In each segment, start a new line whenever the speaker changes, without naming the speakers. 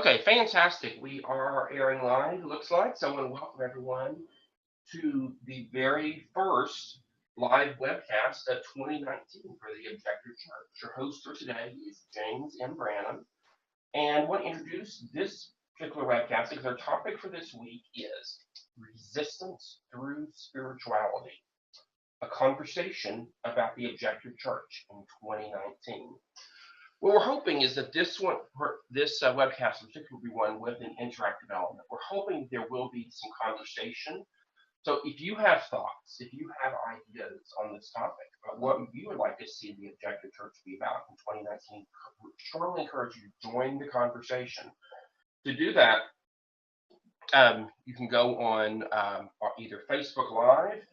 Okay, fantastic. We are airing live, it looks like. So I want to welcome everyone to the very first live webcast of 2019 for the Objector Church. Your host for today is James M. Branum. And I want to introduce this particular webcast because our topic for this week is resistance through spirituality, a conversation about the Objector Church in 2019. What we're hoping is that this webcast, particularly, will be one with an interactive element. We're hoping there will be some conversation. So if you have thoughts, if you have ideas on this topic, about what you would like to see the Objective Church be about in 2019, we strongly encourage you to join the conversation. To do that, you can go on either Facebook Live,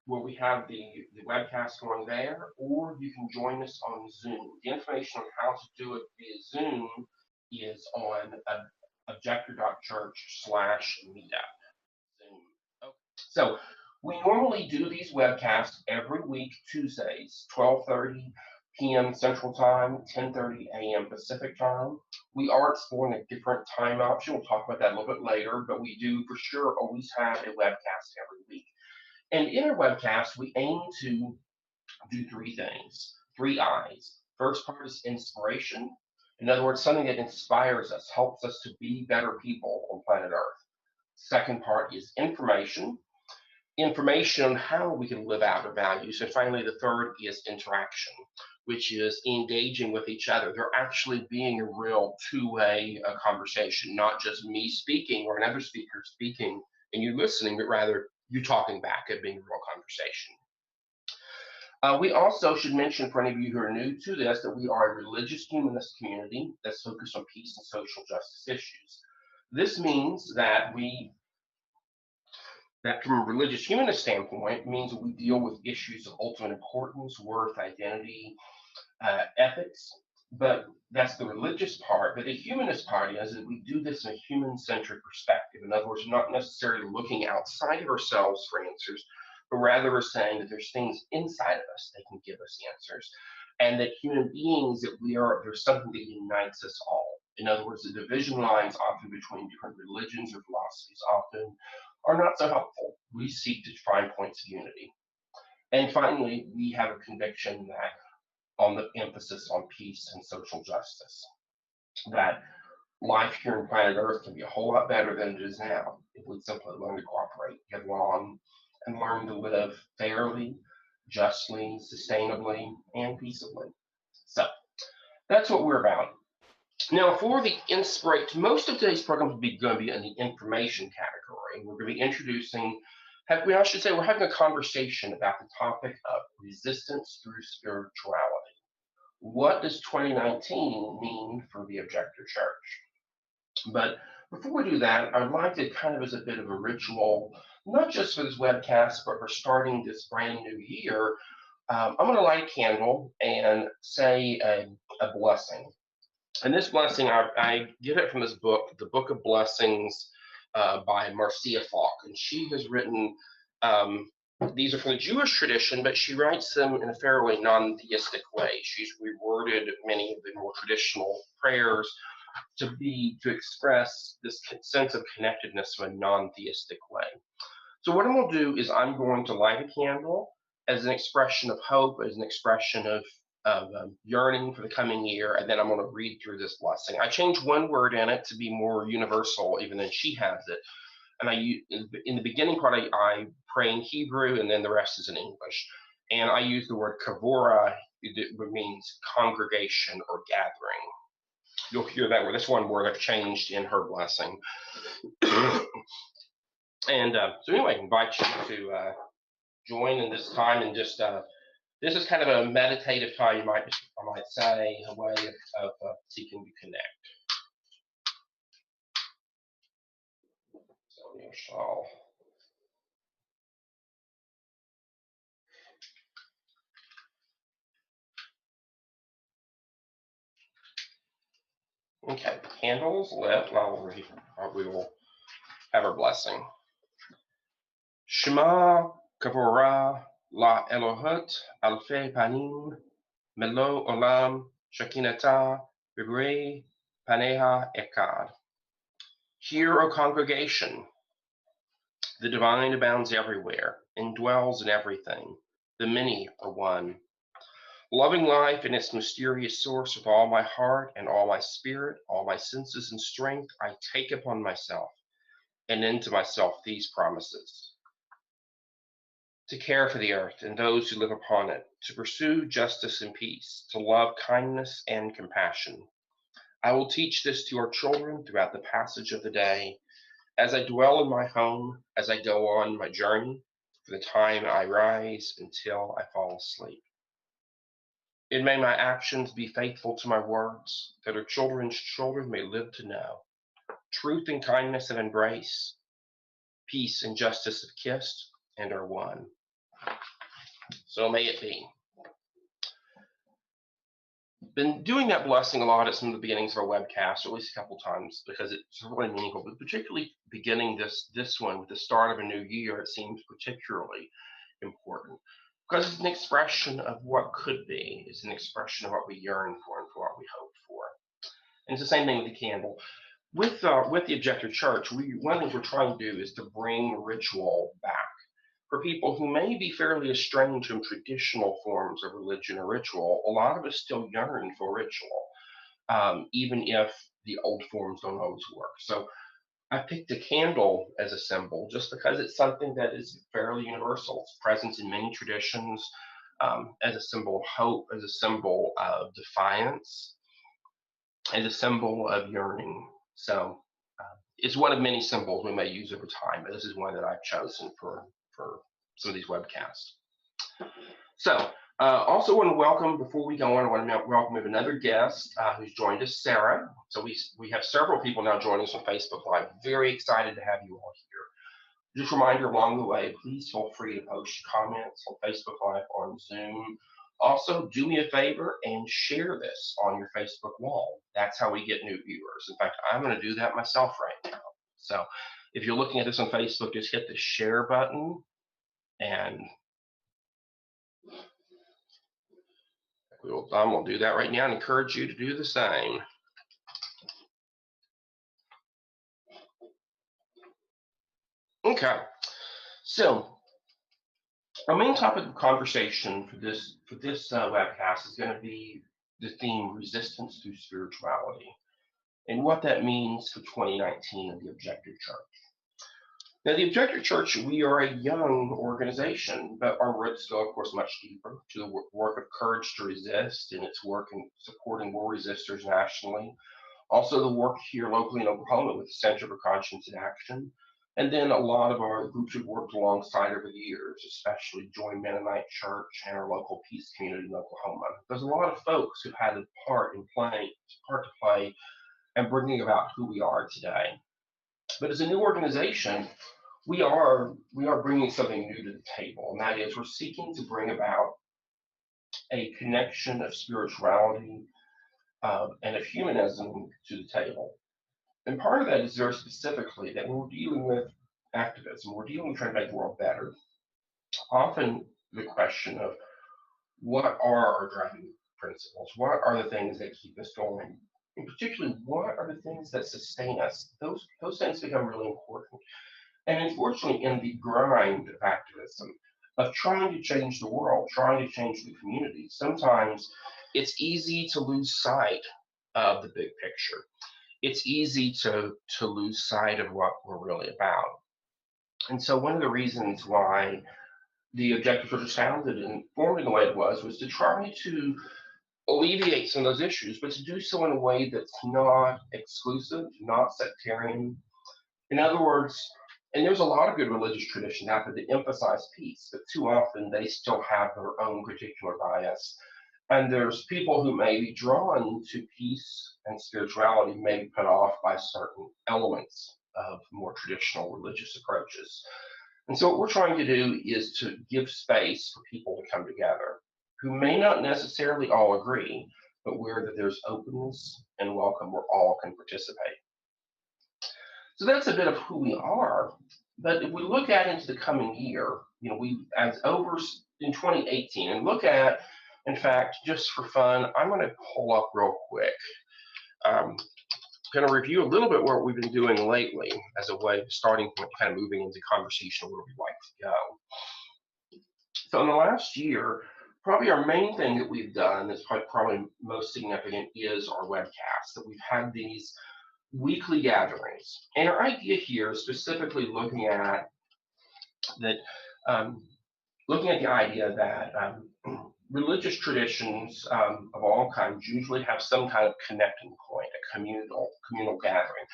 where we have the webcast going there, or you can join us on Zoom. The information on how to do it via Zoom is on objector.church/meetup. Zoom. Okay. So we normally do these webcasts every week, Tuesdays, 12:30 p.m. Central Time, 10:30 a.m. Pacific Time. We are exploring a different time option. We'll talk about that a little bit later, but we do for sure always have a webcast every week. And in our webcast, we aim to do three things, three I's. First part is inspiration. In other words, something that inspires us, helps us to be better people on planet Earth. Second part is information. Information on how we can live out our values. And finally, the third is interaction, which is engaging with each other. There actually being a real two-way conversation, not just me speaking or another speaker speaking and you listening, but rather you talking back, it being a real conversation. We also should mention for any of you who are new to this that we are a religious humanist community that's focused on peace and social justice issues. This means that from a religious humanist standpoint, means that we deal with issues of ultimate importance, worth, identity, ethics, but that's the religious part. But the humanist part is that we do this in a human-centric perspective. In other words, not necessarily looking outside of ourselves for answers, but rather we're saying that there's things inside of us that can give us answers, and that human beings, there's something that unites us all. In other words, the division lines often between different religions or philosophies often are not so helpful. We seek to find points of unity. And finally, we have a conviction that on the emphasis on peace and social justice, that life here on planet Earth can be a whole lot better than it is now if we simply learn to cooperate, get along, and learn to live fairly, justly, sustainably, and peaceably. So that's what we're about. Now, for the inspiration, most of today's program will be going to be in the information category. We're going to be introducing, I should say, we're having a conversation about the topic of resistance through spirituality. What does 2019 mean for the Objector Church? But before we do that, I'd like to kind of as a bit of a ritual, not just for this webcast, but for starting this brand new year, I'm going to light a candle and say a blessing. And this blessing, I get it from this book, The Book of Blessings by Marcia Falk. And she has written, these are from the Jewish tradition, but she writes them in a fairly non-theistic way. She's reworded many of the more traditional prayers to express this sense of connectedness in a non-theistic way. So what I'm going to do is I'm going to light a candle as an expression of hope, as an expression of yearning for the coming year, and then I'm going to read through this blessing. I changed one word in it to be more universal, even than she has it. And in the beginning part, I pray in Hebrew, and then the rest is in English. And I use the word kavora, which means congregation or gathering. You'll hear that word. That's one word I've changed in her blessing. And so anyway, I invite you to join in this time and just this is kind of a meditative time, I might say, a way of seeking to connect. So you shall. Okay, candles lit. We will have our blessing. Shema Kavora La Elohut Alfe Panim Melo Olam Shekinata B'Rei Paneha Ekad. Hear, O congregation, the divine abounds everywhere and dwells in everything. The many are one. Loving life in its mysterious source with all my heart and all my spirit, all my senses and strength, I take upon myself and into myself these promises: to care for the earth and those who live upon it, to pursue justice and peace, to love kindness and compassion. I will teach this to our children throughout the passage of the day, as I dwell in my home, as I go on my journey, from the time I rise until I fall asleep. And may my actions be faithful to my words, that our children's children may live to know truth and kindness have embraced, peace and justice have kissed, and are one. So may it be. Been doing that blessing a lot at some of the beginnings of our webcast, or at least a couple times, because it's really meaningful. But particularly beginning this one with the start of a new year, it seems particularly important because it's an expression of what could be. It's an expression of what we yearn for and for what we hope for. And it's the same thing with the candle. With the Objector Church, one of the things we're trying to do is to bring ritual back for people who may be fairly estranged from traditional forms of religion or ritual. A lot of us still yearn for ritual, even if the old forms don't always work. So I picked a candle as a symbol just because it's something that is fairly universal. It's present in many traditions, as a symbol of hope, as a symbol of defiance, as a symbol of yearning. So it's one of many symbols we may use over time, but this is one that I've chosen for some of these webcasts. So also want to welcome, before we go on, I want to welcome another guest who's joined us, Sarah. So we have several people now joining us on Facebook Live. Very excited to have you all here. Just a reminder along the way, please feel free to post comments on Facebook Live or on Zoom. Also, do me a favor and share this on your Facebook wall. That's how we get new viewers. In fact, I'm going to do that myself right now. So if you're looking at this on Facebook, just hit the share button, and we'll do that right now and encourage you to do the same. Okay, so our main topic of conversation for this webcast is going to be the theme resistance through spirituality and what that means for 2019 of the Objector Church. Now, the Objector Church, we are a young organization, but our roots go, of course, much deeper to the work of Courage to Resist and its work in supporting war resistors nationally. Also, the work here locally in Oklahoma with the Center for Conscience and Action. And then a lot of our groups we've worked alongside over the years, especially Joy Mennonite Church and our local peace community in Oklahoma. There's a lot of folks who've had a part to play in bringing about who we are today. But as a new organization, we are bringing something new to the table, and that is we're seeking to bring about a connection of spirituality and of humanism to the table. And part of that is very specifically that when we're dealing with activism, we're dealing with trying to make the world better. Often the question of what are our driving principles? What are the things that keep us going? And particularly, what are the things that sustain us? Those things become really important. And unfortunately, in the grind of activism, of trying to change the world, trying to change the community, sometimes it's easy to lose sight of the big picture. It's easy to lose sight of what we're really about. And so one of the reasons why the Objector was founded and formed in the way it was to try to alleviate some of those issues, but to do so in a way that's not exclusive, not sectarian. In other words, and there's a lot of good religious traditions out there that emphasize peace, but too often they still have their own particular bias. And there's people who may be drawn to peace and spirituality, may be put off by certain elements of more traditional religious approaches. And so what we're trying to do is to give space for people to come together who may not necessarily all agree, but where that there's openness and welcome where all can participate. So that's a bit of who we are. But if we look at into the coming year, we as over in 2018 and look at, in fact, just for fun, I'm going to pull up real quick going to review a little bit what we've been doing lately as a way of starting point, kind of moving into conversation where we'd like to go. So in the last year, probably our main thing that we've done that's probably most significant is our webcast. That we've had these weekly gatherings. And our idea here is specifically looking at that, looking at the idea that religious traditions of all kinds usually have some kind of connecting point, a communal gathering.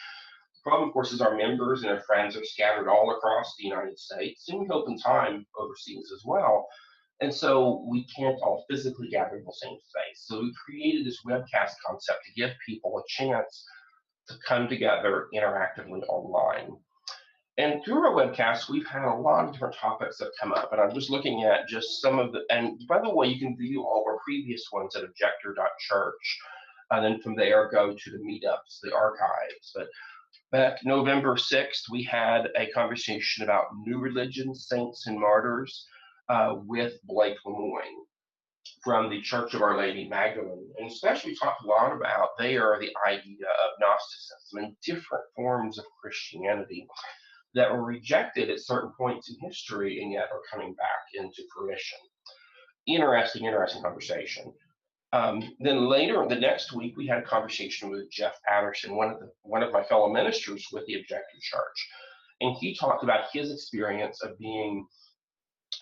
The problem, of course, is our members and our friends are scattered all across the United States, and we hope in time overseas as well. And so we can't all physically gather in the same space. So we created this webcast concept to give people a chance to come together interactively online. And through our webcasts, we've had a lot of different topics that come up. And I'm just looking at just some of the, and by the way, you can view all our previous ones at objector.church. And then from there, go to the meetups, the archives. But back November 6th, we had a conversation about new religions, saints, and martyrs with Blake Lemoyne from the Church of Our Lady Magdalene. And especially we talked a lot about there the idea of Gnosticism and different forms of Christianity that were rejected at certain points in history and yet are coming back into fruition. Interesting conversation. Then later, the next week, we had a conversation with Jeff Patterson, one of my fellow ministers with the Objector Church, and he talked about his experience of being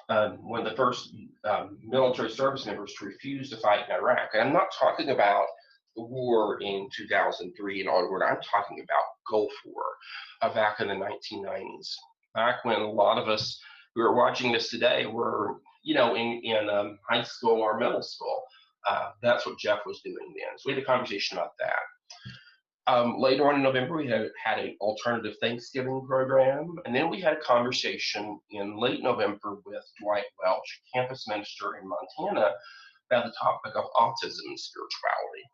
one of the first military service members to refuse to fight in Iraq. And I'm not talking about the war in 2003 and onward. I'm talking about Gulf War back in the 1990s, back when a lot of us who are watching this today were, in high school or middle school. That's what Jeff was doing then. So we had a conversation about that. Later on in November, we had an alternative Thanksgiving program, and then we had a conversation in late November with Dwight Welch, campus minister in Montana, about the topic of autism and spirituality.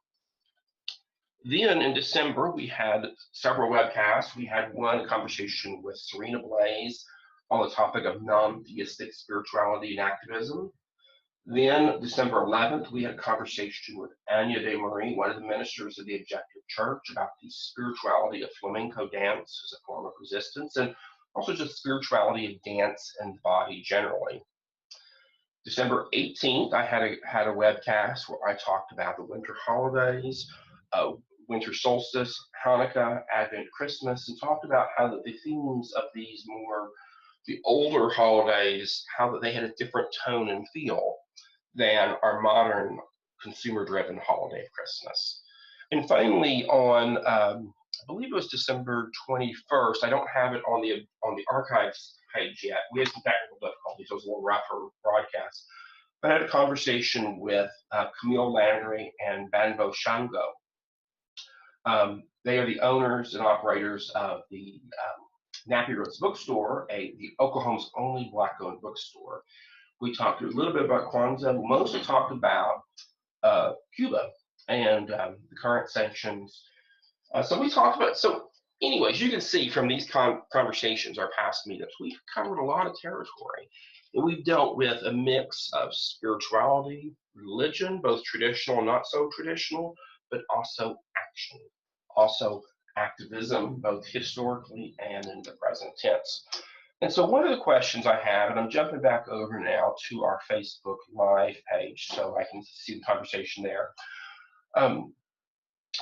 Then in December, we had several webcasts. We had one conversation with Serena Blaze on the topic of non-theistic spirituality and activism. Then December 11th, we had a conversation with Anya De Marie, one of the ministers of the Objector Church, about the spirituality of flamenco dance as a form of resistance, and also just spirituality of dance and the body generally. December 18th, I had a webcast where I talked about the winter holidays, winter solstice, Hanukkah, Advent, Christmas, and talked about how the themes of the older holidays, how that they had a different tone and feel than our modern consumer-driven holiday of Christmas. And finally, on I believe it was December 21st, I don't have it on the archives page yet. We had some technical difficulties. It was a little rougher broadcast. But I had a conversation with Camille Landry and Banbo Shango. They are the owners and operators of the Nappy Roots bookstore, the Oklahoma's only Black-owned bookstore. We talked a little bit about Kwanzaa. We mostly talked about Cuba and the current sanctions. So anyways, you can see from these conversations, our past meetups, we've covered a lot of territory. And we've dealt with a mix of spirituality, religion, both traditional and not so traditional, but also action, also activism, both historically and in the present tense. And so one of the questions I have, and I'm jumping back over now to our Facebook Live page so I can see the conversation there.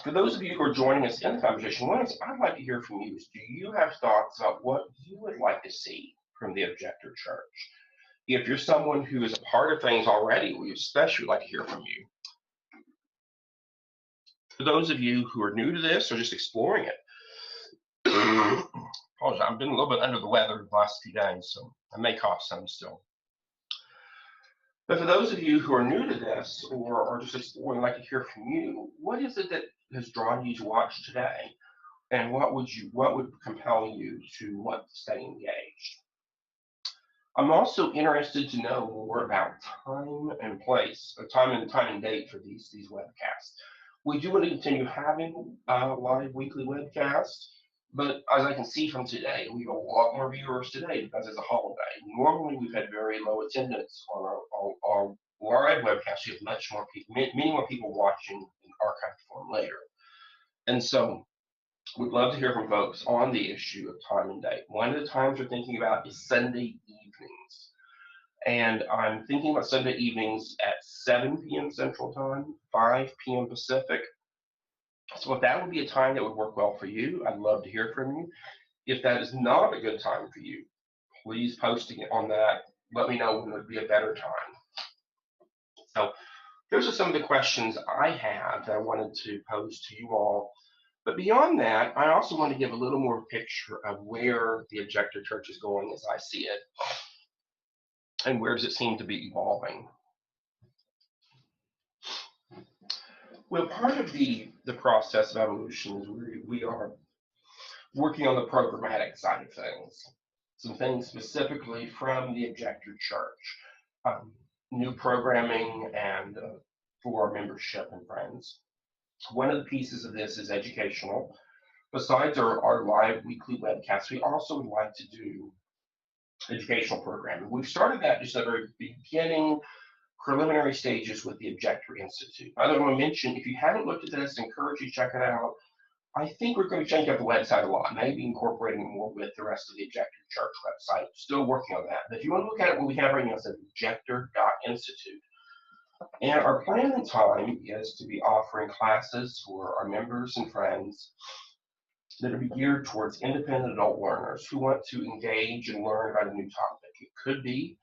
For those of you who are joining us in the conversation, one is I'd like to hear from you. Do you have thoughts about what you would like to see from the Objector Church? If you're someone who is a part of things already, we especially like to hear from you. For those of you who are new to this or just exploring it, apologize, I've been a little bit under the weather the last few days, so I may cough some still. But for those of you who are new to this or are just exploring, I'd like to hear from you. What is it that has drawn you to watch today? And what would compel you to want to stay engaged? I'm also interested to know more about time and place, or time and date for these webcasts. We do want to continue having live weekly webcasts, but as I can see from today, we have a lot more viewers today because it's a holiday. Normally, we've had very low attendance on our live webcasts. We have many more people watching in archive form later. And so We'd love to hear from folks on the issue of time and date. One of the times we're thinking about is Sunday evenings. And I'm thinking about Sunday evenings at 7 p.m. Central Time, 5 p.m. Pacific. So if that would be a time that would work well for you, I'd love to hear from you. If that is not a good time for you, please post it on that. Let me know when would be a better time. So those are some of the questions I have that I wanted to pose to you all. But beyond that, I also want to give a little more picture of where the Objector Church is going as I see it, and where does it seem to be evolving. Well, part of the process of evolution is we are working on the programmatic side of things. Some things specifically from the Objector Church, new programming and for our membership and friends. One of the pieces of this is educational. Besides our live weekly webcasts, we also would like to do educational programming. We've started that just at the very beginning, preliminary stages with the Objector Institute. I don't want to mention, if you haven't looked at this, I encourage you to check it out. I think we're going to change up the website a lot, maybe incorporating more with the rest of the Objector Church website. Still working on that. But if you want to look at it, what we have right now is objector.institute. And our plan and time is to be offering classes for our members and friends that are geared towards independent adult learners who want to engage and learn about a new topic. It could be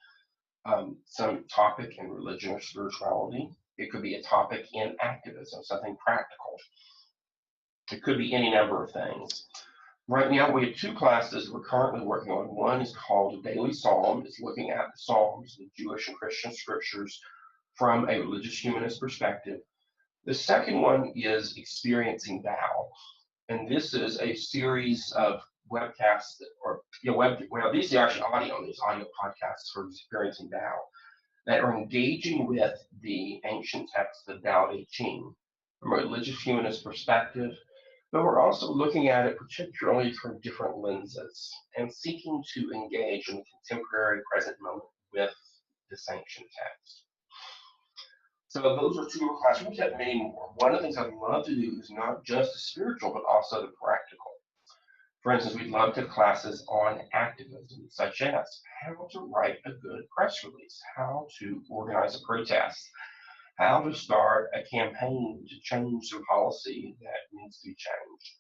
some topic in religion or spirituality. It could be a topic in activism, something practical. It could be any number of things. Right now, we have two classes we're currently working on. One is called Daily Psalm. It's looking at the Psalms, the Jewish and Christian scriptures, from a religious humanist perspective. The second one is Experiencing Thou. And this is a series of webcasts, these are actually these audio podcasts for Experiencing Thou, that are engaging with the ancient text of Tao Te Ching from a religious humanist perspective, but we're also looking at it particularly from different lenses and seeking to engage in the contemporary present moment with this ancient text. So those are two classes. We have many more. One of the things I'd love to do is not just the spiritual, but also the practical. For instance, we'd love to have classes on activism, such as how to write a good press release, how to organize a protest, how to start a campaign to change some policy that needs to be changed.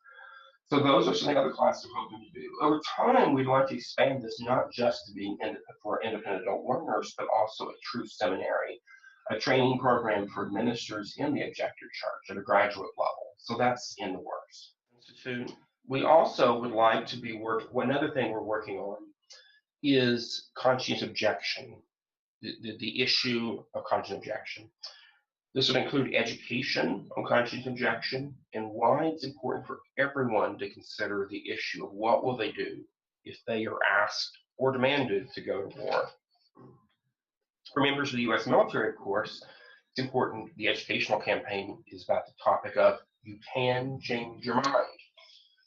So those are some of the other classes we're hoping to do. Over time, we'd like to expand this not just to being for independent adult learners, but also a true seminary, a training program for ministers in the Objector Church at a graduate level. So that's in the works. Institute. We also would like to be one other thing we're working on is conscience objection, the issue of conscience objection. This would include education on conscience objection and why it's important for everyone to consider the issue of what will they do if they are asked or demanded to go to war. For members of the U.S. military, of course, it's important the educational campaign is about the topic of you can change your mind.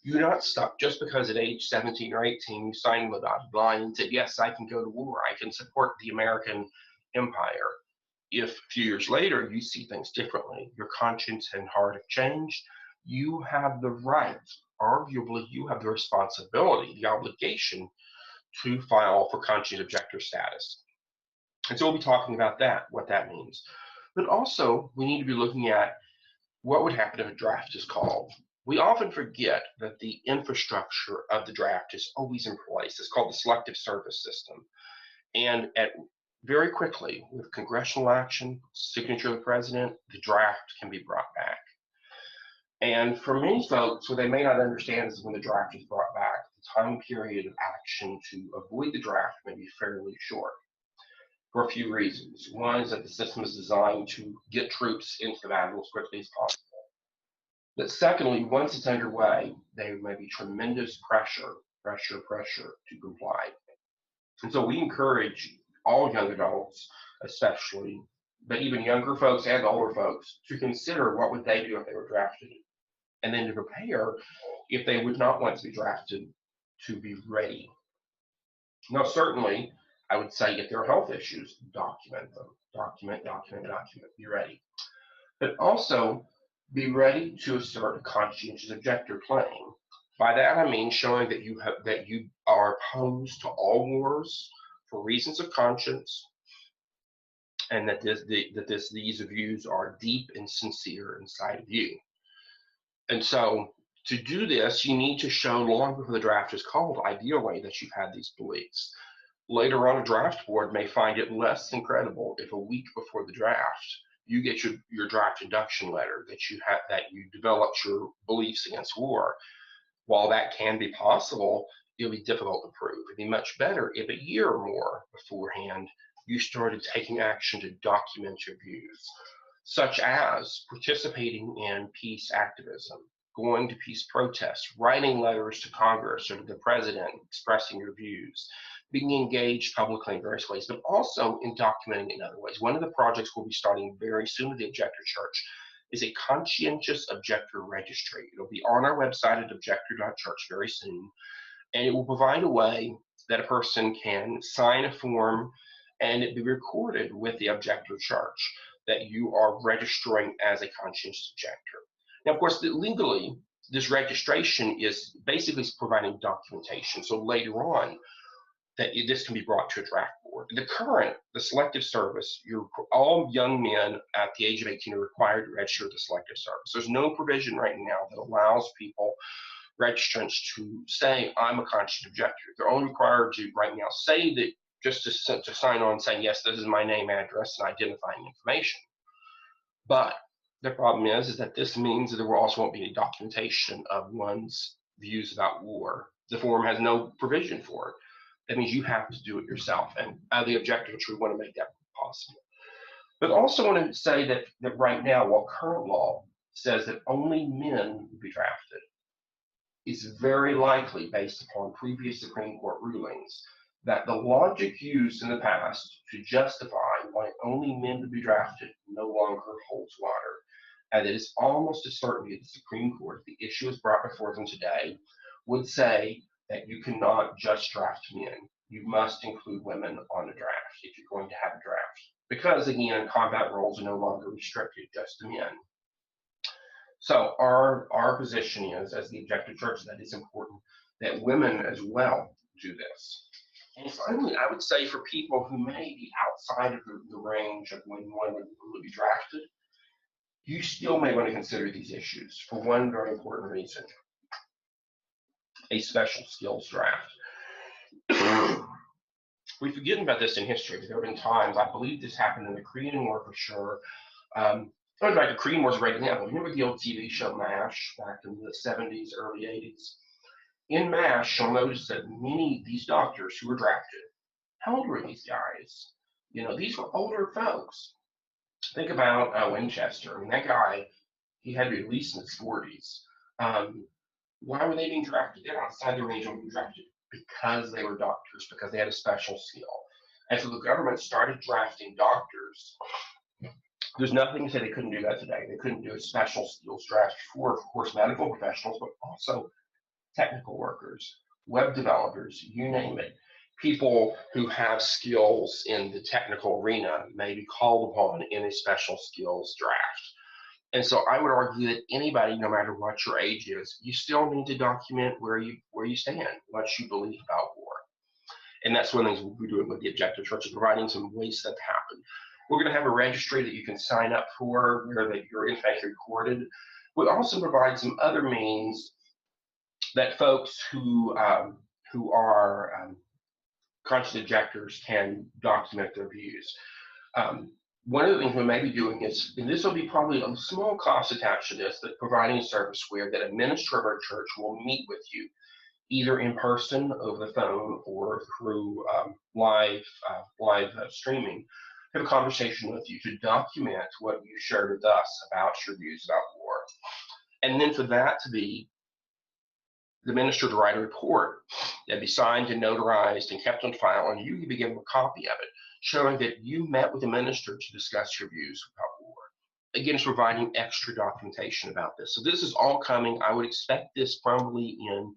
You do not stop just because at age 17 or 18 you signed the dotted line and said, yes, I can go to war, I can support the American empire. If a few years later you see things differently, your conscience and heart have changed, you have the right, arguably you have the responsibility, the obligation to file for conscience objector status. And so we'll be talking about that, what that means. But also, we need to be looking at what would happen if a draft is called. We often forget that the infrastructure of the draft is always in place. It's called the selective service system. And very quickly, with congressional action, signature of the president, the draft can be brought back. And for many folks, what they may not understand is when the draft is brought back, the time period of action to avoid the draft may be fairly short for a few reasons. One is that the system is designed to get troops into the battle as quickly as possible. But secondly, once it's underway, there may be tremendous pressure to comply. And so we encourage all young adults, especially, but even younger folks and older folks, to consider what would they do if they were drafted, and then to prepare if they would not want to be drafted, to be ready. Now, certainly, I would say if there are health issues, document them. Document, be ready. But also, be ready to assert a conscientious objector claim. By that I mean showing that you are opposed to all wars for reasons of conscience, and that these views are deep and sincere inside of you. And so to do this, you need to show long before the draft is called, ideally, that you've had these beliefs. Later on, a draft board may find it less than credible if a week before the draft you get your draft induction letter that you developed your beliefs against war. While that can be possible, it'll be difficult to prove. It'd be much better if a year or more beforehand you started taking action to document your views, such as participating in peace activism, going to peace protests, writing letters to Congress or to the president expressing your views, being engaged publicly in various ways, but also in documenting in other ways. One of the projects we'll be starting very soon with the Objector Church is a conscientious objector registry. It'll be on our website at objector.church very soon, and it will provide a way that a person can sign a form and it be recorded with the Objector Church that you are registering as a conscientious objector. Now, of course, legally, this registration is basically providing documentation. So later on, that this can be brought to a draft board. The selective service, all young men at the age of 18 are required to register with the selective service. There's no provision right now that allows people, registrants, to say, I'm a conscientious objector. They're only required to right now say that, just to sign on saying, yes, this is my name, address, and identifying information. But the problem is that this means that there also won't be any documentation of one's views about war. The form has no provision for it. That means you have to do it yourself. And the Objector Church, we want to make that possible. But also want to say that right now, while current law says that only men will be drafted, it's very likely, based upon previous Supreme Court rulings, that the logic used in the past to justify why only men would be drafted no longer holds water. And it is almost a certainty that the Supreme Court, if the issue is brought before them today, would say that you cannot just draft men. You must include women on the draft if you're going to have a draft. Because, again, combat roles are no longer restricted just to men. So our position is, as the Objector Church, that it's important that women as well do this. And finally, I would say for people who may be outside of the range of when one would be drafted, you still may want to consider these issues for one very important reason: a special skills draft. We've forgotten about this in history. There have been times, I believe this happened in the Korean War for sure. In fact, the Korean War is a great example. Remember the old TV show MASH back in the 70s, early 80s? In MASH, you'll notice that many of these doctors who were drafted, how old were these guys? These were older folks. Think about Winchester. I mean, that guy, he had to be at least in his 40s. Why were they being drafted? They're outside the range of being drafted because they were doctors, because they had a special skill. And so the government started drafting doctors. There's nothing to say they couldn't do that today. They couldn't do a special skills draft for, of course, medical professionals, but also technical workers, web developers, you name it. People who have skills in the technical arena may be called upon in a special skills draft. And so I would argue that anybody, no matter what your age is, you still need to document where you stand, what you believe about war. And that's one of the things we're doing with the Objector Church, is providing some ways that happen. We're going to have a registry that you can sign up for, where your information is recorded. We also provide some other means that folks who are conscious objectors can document their views. One of the things we may be doing is, and this will be probably a small cost attached to this, but providing a service where that a minister of our church will meet with you, either in person, over the phone, or through live streaming, have a conversation with you to document what you shared with us about your views about war. And then for that to be the minister to write a report that be signed and notarized and kept on file, and you can be given a copy of it, showing that you met with the minister to discuss your views about war. Again, it's providing extra documentation about this. So this is all coming. I would expect this probably in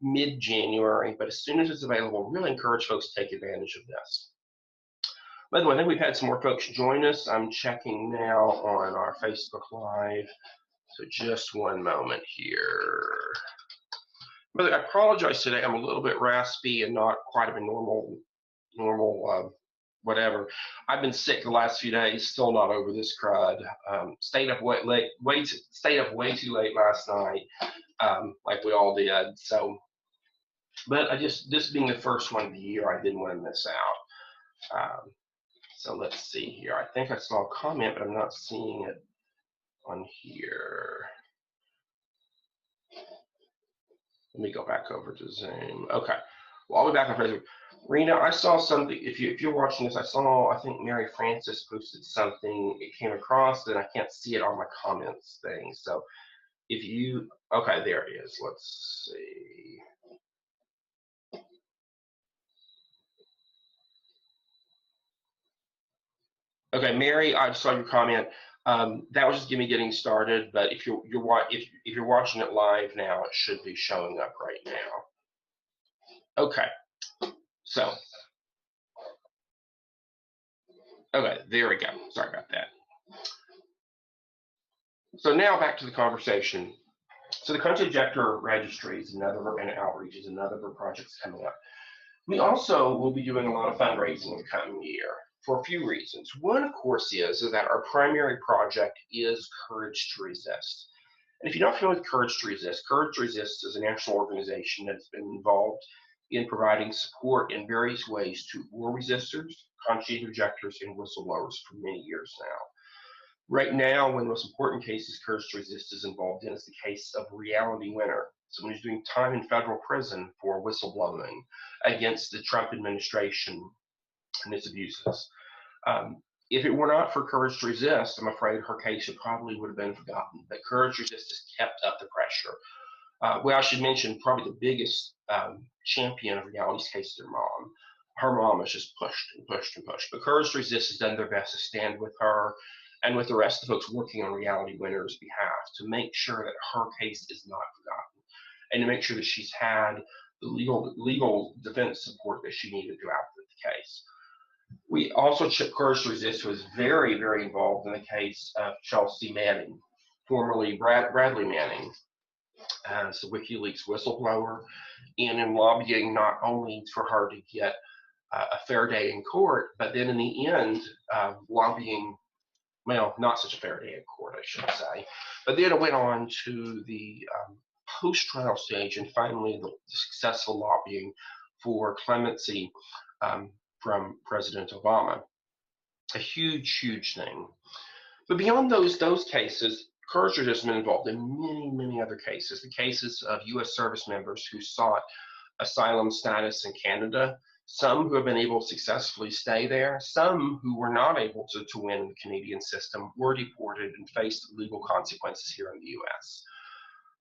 mid-January, but as soon as it's available, really encourage folks to take advantage of this. By the way, I think we've had some more folks join us. I'm checking now on our Facebook Live. So just one moment here. But I apologize today. I'm a little bit raspy and not quite of a normal whatever. I've been sick the last few days, still not over this crud. Stayed up stayed up way too late last night, like we all did. So, but this being the first one of the year, I didn't want to miss out. So let's see here. I think I saw a comment, but I'm not seeing it on here. Let me go back over to Zoom. Okay. Well, I'll be back on Facebook. Rena, I saw something. If you're watching this, I think Mary Frances posted something. It came across, and I can't see it on my comments thing. So if you, okay, there it is. Let's see. Okay, Mary, I saw your comment. That was just me getting started. But if you're watching it live now, it should be showing up right now. Okay. So, okay, there we go. Sorry about that. So now back to the conversation. So the Country Objector Registry is another, and outreach is another of our projects coming up. We also will be doing a lot of fundraising in the coming year for a few reasons. One, of course, is that our primary project is Courage to Resist. And if you're not familiar with Courage to Resist is a national organization that's been involved in providing support in various ways to war resistors, conscientious objectors, and whistleblowers for many years now. Right now, one of the most important cases Courage to Resist is involved in is the case of Reality Winner, someone who's doing time in federal prison for whistleblowing against the Trump administration and its abuses. If it were not for Courage to Resist, I'm afraid her case probably would have been forgotten. But Courage to Resist has kept up the pressure. Well, I should mention probably the biggest champion of Reality's case is her mom. Her mom has just pushed and pushed and pushed. But Courage to Resist has done their best to stand with her and with the rest of the folks working on Reality Winner's behalf to make sure that her case is not forgotten and to make sure that she's had the legal defense support that she needed throughout the case. We also checked Courage to Resist, who was very, very involved in the case of Chelsea Manning, formerly Bradley Manning, as the WikiLeaks whistleblower, and in lobbying not only for her to get a fair day in court, but then in the end, lobbying, well, not such a fair day in court, I should say, but then it went on to the post-trial stage and finally the successful lobbying for clemency from President Obama. A huge, huge thing. But beyond those cases, Courage has been involved in many, many other cases. The cases of U.S. service members who sought asylum status in Canada, some who have been able to successfully stay there, some who were not able to win the Canadian system, were deported and faced legal consequences here in the U.S.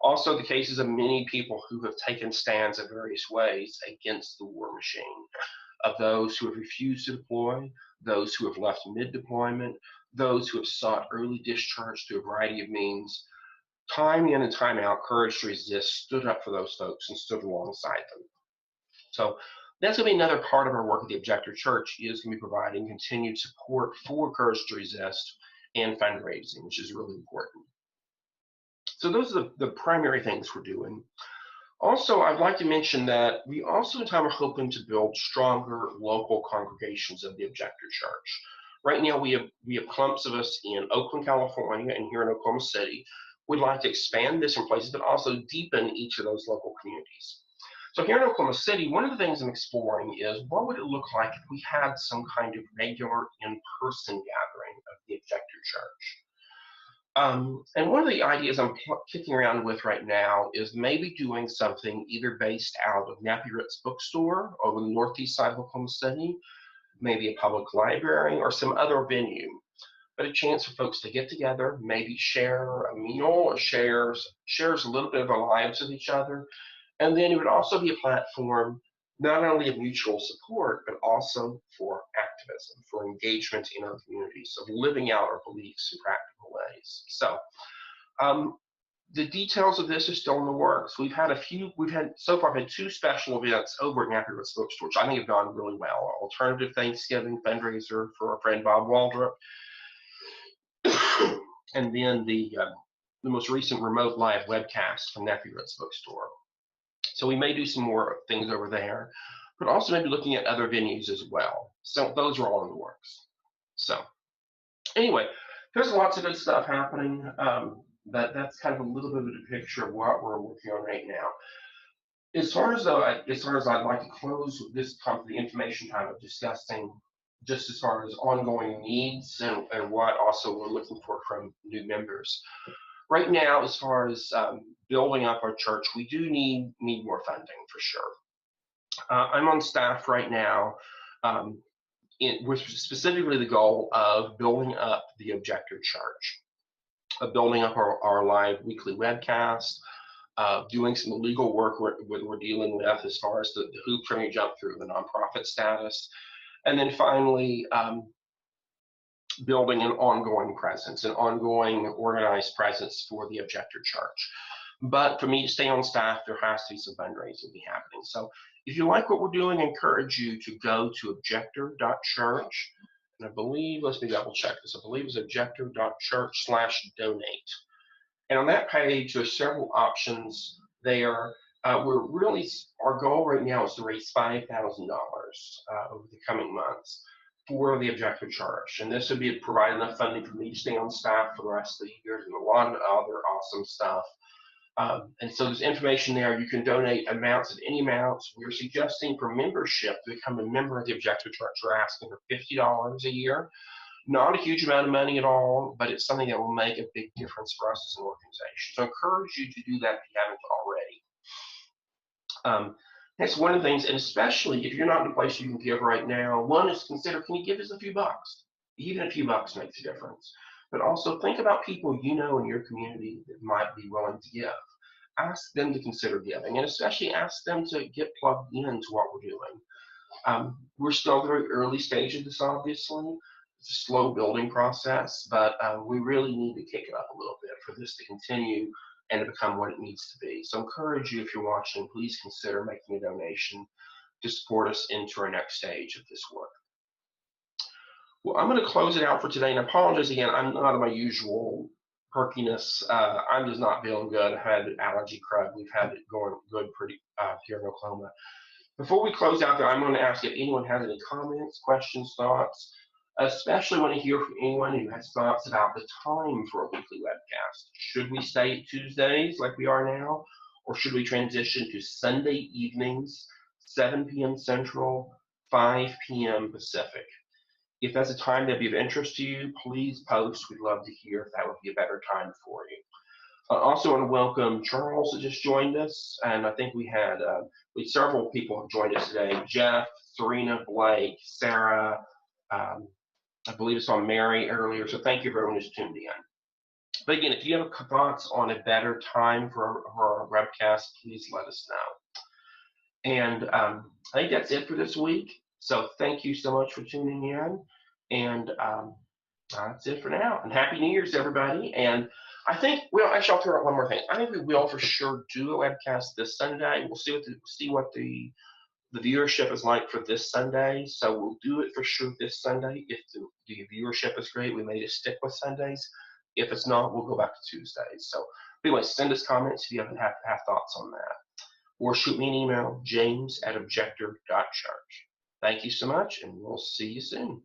Also, the cases of many people who have taken stands in various ways against the war machine, of those who have refused to deploy, those who have left mid-deployment, those who have sought early discharge through a variety of means. Time in and time out, Courage to Resist stood up for those folks and stood alongside them. So that's going to be another part of our work at the Objector Church, is going to be providing continued support for Courage to Resist and fundraising, which is really important. So those are the primary things we're doing. Also, I'd like to mention that we also in time are hoping to build stronger local congregations of the Objector Church. Right now, we have clumps of us in Oakland, California, and here in Oklahoma City. We'd like to expand this in places, but also deepen each of those local communities. So here in Oklahoma City, one of the things I'm exploring is what would it look like if we had some kind of regular in-person gathering of the Objector Church? And one of the ideas I'm kicking around with right now is maybe doing something either based out of Nappy Ritz Bookstore over the northeast side of Oklahoma City, maybe a public library or some other venue, but a chance for folks to get together, maybe share a meal or shares a little bit of their lives with each other. And then it would also be a platform not only of mutual support, but also for activism, for engagement in our communities, of living out our beliefs in practical ways. So the details of this are still in the works. We've had so far had two special events over at Nappy Ritz Bookstore, which I think have gone really well. Alternative Thanksgiving fundraiser for our friend Bob Waldrop, and then the most recent remote live webcast from Nappy Ritz Bookstore. So we may do some more things over there, but also maybe looking at other venues as well. So those are all in the works. So anyway, there's lots of good stuff happening. That's kind of a little bit of a picture of what we're working on right now. As far as I'd like to close this the information time of discussing just as far as ongoing needs and what also we're looking for from new members. Right now, as far as building up our church, we do need more funding for sure. I'm on staff right now with specifically the goal of building up the Objector Church, of building up our live weekly webcast, doing some legal work we're dealing with as far as the hoops trying to jump through the nonprofit status, and then finally building an ongoing presence, an ongoing organized presence for the Objector Church. But for me to stay on staff, there has to be some fundraising be happening. So if you like what we're doing, I encourage you to go to objector.church. And I believe, let me double check this, I believe it's objector.church/donate. And on that page, there's several options there. Our goal right now is to raise $5,000 over the coming months for the Objector Church. And this would be provide enough funding for me to stay on staff for the rest of the year and a lot of other awesome stuff. And so there's information there. You can donate amounts at any amounts. We're suggesting for membership to become a member of the Objector Church, we're asking for $50 a year. Not a huge amount of money at all, but it's something that will make a big difference for us as an organization. So I encourage you to do that if you haven't already. That's one of the things, and especially if you're not in a place you can give right now, one is consider, can you give us a few bucks? Even a few bucks makes a difference. But also think about people you know in your community that might be willing to give. Ask them to consider giving, and especially ask them to get plugged into what we're doing. We're still at the very early stage of this, obviously. It's a slow building process, but we really need to kick it up a little bit for this to continue and to become what it needs to be. So I encourage you, if you're watching, please consider making a donation to support us into our next stage of this work. Well, I'm going to close it out for today, and I apologize again. I'm not my usual perkiness. I'm just not feeling good. I had allergy crud. We've had it going good pretty here in Oklahoma. Before we close out there, I'm going to ask if anyone has any comments, questions, thoughts. Especially want to hear from anyone who has thoughts about the time for a weekly webcast. Should we stay at Tuesdays like we are now, or should we transition to Sunday evenings, 7 p.m. Central, 5 p.m. Pacific? If that's a time that'd be of interest to you, please post. We'd love to hear if that would be a better time for you. I also want to welcome Charles that just joined us, and I think we had several people have joined us today. Jeff, Serena, Blake, Sarah, I believe it's on Mary earlier, so thank you for everyone who's tuned in. But again, if you have thoughts on a better time for our webcast, please let us know. And I think that's it for this week. So thank you so much for tuning in. And that's it for now. And Happy New Year's, everybody. And I think, well, actually, I'll throw out one more thing. I think we will for sure do a webcast this Sunday. We'll see what the viewership is like for this Sunday. So we'll do it for sure this Sunday. If the viewership is great, we may just stick with Sundays. If it's not, we'll go back to Tuesdays. So anyway, send us comments if you have thoughts on that. Or shoot me an email, james@objector.church. Thank you so much, and we'll see you soon.